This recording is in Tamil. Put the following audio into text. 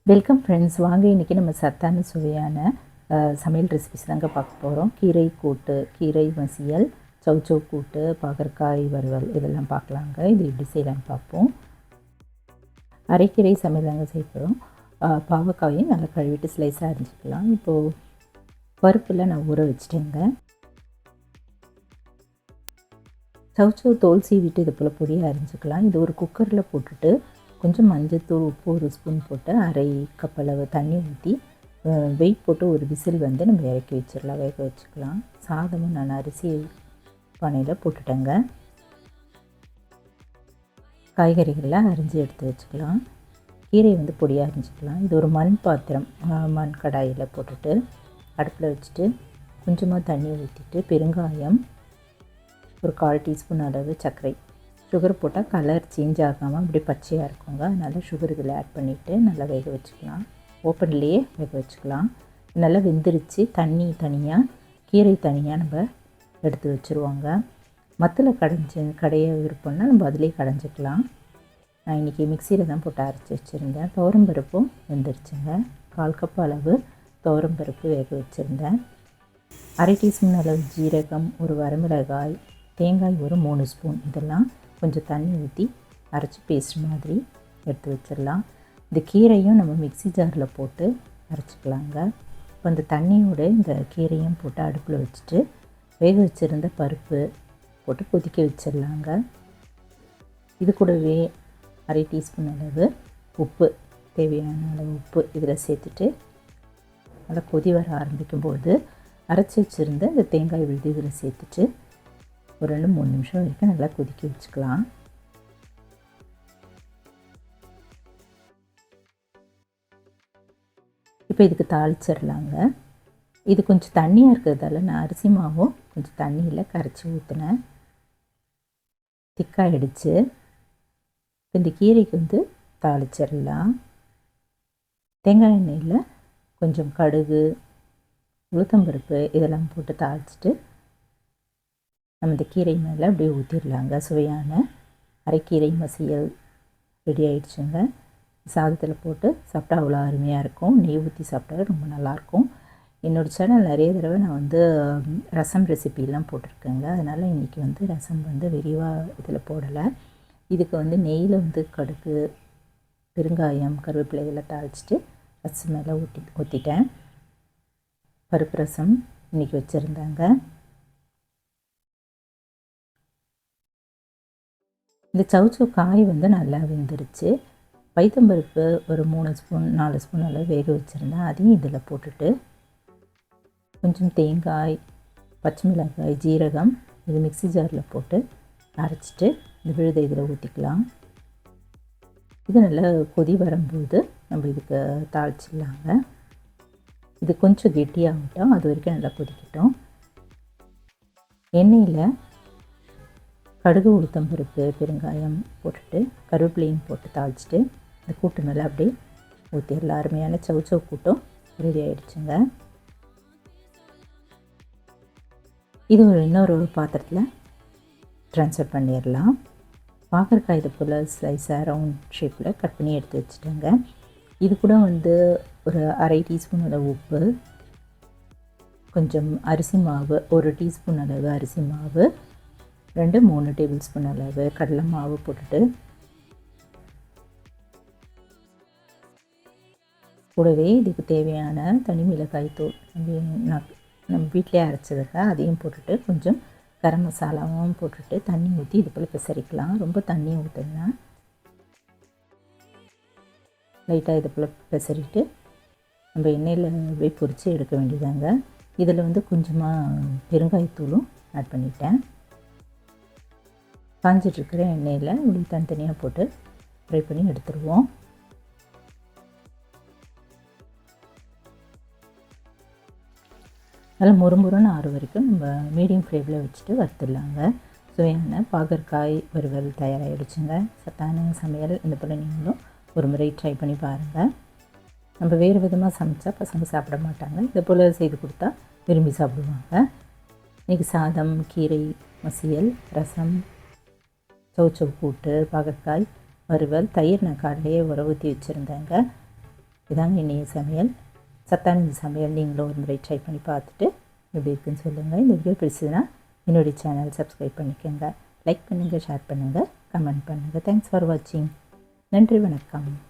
Welcome friends. வாங்க இன்றைக்கி நம்ம சத்தான சுவையான சமையல் ரெசிபிஸ் தாங்க பார்க்க போகிறோம். கீரை கூட்டு, கீரை மசியல், சௌச்சௌ கூட்டு, பாகற்காய் வறுவல் இதெல்லாம் பார்க்கலாங்க. இது எப்படி செய்யலான்னு பார்ப்போம். அரைக்கீரை சமையல் தாங்க செய்ய போகிறோம். பாவக்காயும் நல்லா கழுவிட்டு ஸ்லைஸாக அரிஞ்சிக்கலாம். இப்போது பருப்பில் நான் ஊற வச்சுட்டேங்க. சௌச்சௌ தோல் சீவிட்டு இது போல் பொடியாக அரிஞ்சிக்கலாம். இது ஒரு குக்கரில் போட்டுட்டு கொஞ்சம் மஞ்சத்தூள், உப்பு ஒரு ஸ்பூன் போட்டு அரை கப் அளவு தண்ணி ஊற்றி வெயிட் போட்டு ஒரு விசில் வந்து நம்ம இறக்கி வச்சிடலாம், வேக வச்சுக்கலாம். சாதமும் நான் அரிசி பானையில் போட்டுட்டேங்க. காய்கறிகள்லாம் அரிஞ்சு எடுத்து வச்சுக்கலாம். கீரையை வந்து பொடியாக அரிஞ்சிக்கலாம். இது ஒரு மண் பாத்திரம், மண் கடாயில் போட்டுட்டு அடுப்பில் வச்சுட்டு கொஞ்சமாக தண்ணி ஊற்றிட்டு பெருங்காயம், ஒரு 1/4 டீஸ்பூன் அளவு சர்க்கரை, சுகர் போட்டால் கலர் சேஞ்ச் ஆகாமல் அப்படியே பச்சையாக இருக்குங்க. அதனால் சுகர் இதில் ஆட் பண்ணிவிட்டு நல்லா வேக வச்சுக்கலாம். ஓப்பன்லேயே வேக வச்சுக்கலாம். நல்லா வெந்துருச்சு. தண்ணி தனியாக, கீரை தனியாக நம்ம எடுத்து வச்சுருவாங்க. மத்தில் கடைய விருப்பம்னா நம்ம அதிலே கடைஞ்சிக்கலாம். நான் இன்றைக்கி மிக்சியில் தான் போட்டு அரைச்சி வச்சுருந்தேன். துவரம்பருப்பும் வெந்துருச்சுங்க. 1/4 கப் அளவு துவரம்பருப்பு வேக வச்சுருந்தேன். அரை டீஸ்பூன் அளவு ஜீரகம், ஒரு வரமிளகாய், தேங்காய் ஒரு 3 ஸ்பூன், இதெல்லாம் கொஞ்சம் தண்ணி ஊற்றி அரைச்சி பேஸ்ட் மாதிரி எடுத்து வச்சிடலாம். இந்த கீரையும் நம்ம மிக்ஸி ஜாரில் போட்டு அரைச்சிக்கலாங்க. இப்போ அந்த தண்ணியோடு இந்த கீரையும் போட்டு அடுப்பில் வச்சுட்டு வேக வச்சுருந்த பருப்பு போட்டு கொதிக்க வச்சிடலாங்க. இது கூடவே அரை டீஸ்பூன் அளவு உப்பு, தேவையான அளவு உப்பு இதில் சேர்த்துட்டு நல்லா கொதி வர ஆரம்பிக்கும்போது அரைச்சி வச்சுருந்த இந்த தேங்காய் விழுது இதில் சேர்த்துட்டு ஒரு 2-3 நிமிஷம் வரைக்கும் நல்லா கொதிக்க வச்சுக்கலாம். இப்போ இதுக்கு தாளிச்சிடலாங்க. இது கொஞ்சம் தண்ணியாக இருக்கிறதால நான் அரிசி மாவும் கொஞ்சம் தண்ணியில் கரைச்சி ஊற்றினேன். திக்காயிடுச்சு. இந்த கீரைக்கு வந்து தாளிச்சிடலாம். தேங்காய் எண்ணெயில் கொஞ்சம் கடுகு, உளுத்தம்பருப்பு இதெல்லாம் போட்டு தாளிச்சிட்டு நம்ம இந்த கீரை மேலே அப்படியே ஊற்றிடலாங்க. சுவையான அரைக்கீரை மசியல் ரெடி ஆகிடுச்சுங்க. சாதத்தில் போட்டு சாப்பிட்டா அவ்வளோ அருமையாக இருக்கும். நெய் ஊற்றி சாப்பிட்டா ரொம்ப நல்லாயிருக்கும். என்னோடய சேனல் நிறைய தடவை நான் வந்து ரசம் ரெசிபிலாம் போட்டிருக்கேங்க. அதனால் இன்றைக்கி வந்து ரசம் வந்து விரிவாக இதில் போடலை. இதுக்கு வந்து நெய்யில் வந்து கடுகு, பெருங்காயம், கருவேப்பிலை இதெல்லாம் தாளிச்சிட்டு ரசம் மேலே ஊற்றிட்டேன். பருப்பு ரசம் இன்றைக்கி வச்சுருந்தாங்க. இந்த சௌச்சௌ காய் வந்து நல்லா வெந்துருச்சு. பைத்தம்பருப்பு ஒரு 3 ஸ்பூன் 4 ஸ்பூன் அளவு வேக வச்சுருந்தேன். அதையும் இதில் போட்டுட்டு கொஞ்சம் தேங்காய், பச்சை மிளகாய், ஜீரகம் இது மிக்ஸி ஜாரில் போட்டு அரைச்சிட்டு இந்த விழுதை இதில் ஊற்றிக்கலாம். இது நல்லா கொதி வரும்போது நம்ம இதுக்கு தாளிச்சிடலாங்க. இது கொஞ்சம் கெட்டியாகட்டும், அது வரைக்கும் நல்லா கொதிக்கட்டும். எண்ணெயில் கடுகு, உளுத்தம்பருப்பு, பெருங்காயம் போட்டுட்டு கருவேப்பிலையும் போட்டு தாளிச்சிட்டு இந்த கூட்டு மேலே அப்படியே ஊற்றிடலாம். அருமையான சௌச்சௌ கூட்டும் ரெடி ஆகிடுச்சுங்க. இது இன்னொரு பாத்திரத்தில் ட்ரான்ஸ்ஃபர் பண்ணிடலாம். பாகற்காய் இது போல் ஸ்லைஸாக ரவுண்ட் ஷேப்பில் கட் பண்ணி எடுத்து வச்சுட்டேங்க. இது கூட வந்து ஒரு அரை டீஸ்பூன் அளவு உப்பு, கொஞ்சம் அரிசி மாவு, 1 டீஸ்பூன் அளவு அரிசி மாவு, 2-3 டேபிள் ஸ்பூன் அளவு கடலை மாவு போட்டுட்டு கூடவே இதுக்கு தேவையான தனி மிளகாய் தூள் நம்ம வீட்டிலே அரைச்சதுக்க அதையும் போட்டுட்டு கொஞ்சம் கரம் மசாலாவும் போட்டுட்டு தண்ணி ஊற்றி இது போல் பிசறிக்கலாம். ரொம்ப தண்ணி ஊற்றுங்க. லைட்டாக இது போல் பிசறிட்டு நம்ம எண்ணெயில் அப்படியே பொரித்து எடுக்க வேண்டியதாங்க. இதில் வந்து கொஞ்சமாக பெருங்காயத்தூளும் ஆட் பண்ணிட்டேன். காஞ்சிட்ருக்கிற எண்ணெயில் இப்படி தனித்தனியாக போட்டு ஃப்ரை பண்ணி எடுத்துருவோம். நல்லா முறுமுறுன்னு ஆறு வரைக்கும் நம்ம மீடியம் ஃப்ளேமில் வச்சுட்டு வறுத்துடலாங்க. சுவையான பாகற்காய் வறுவல் தயாராகிடுச்சுங்க. சத்தான சமையல் இந்த போல் நீங்களும் ஒரு முறை ட்ரை பண்ணி பாருங்கள். நம்ம வேறு விதமாக சமைச்சா பசங்க சாப்பிட மாட்டாங்க. இதை போல் செய்து கொடுத்தா விரும்பி சாப்பிடுவாங்க. இன்றைக்கி சாதம், கீரை மசியல், ரசம், சௌச்சௌ கூட்டு, பாகற்காய் வறுவல், தயிர் நான் காலையே ஊற ஊற்றி வச்சுருந்தேங்க. இதாங்க இன்றைய சமையல். சத்தான இந்த சமையல் நீங்களும் ஒரு முறை ட்ரை பண்ணி பார்த்துட்டு எப்படி இருக்குன்னு சொல்லுங்கள். இந்த வீடியோ பிடிச்சதுன்னா என்னுடைய சேனல் சப்ஸ்கிரைப் பண்ணிக்கோங்க. லைக் பண்ணுங்கள், ஷேர் பண்ணுங்கள், கமெண்ட் பண்ணுங்கள். தேங்க்ஸ் ஃபார் வாட்சிங். நன்றி, வணக்கம்.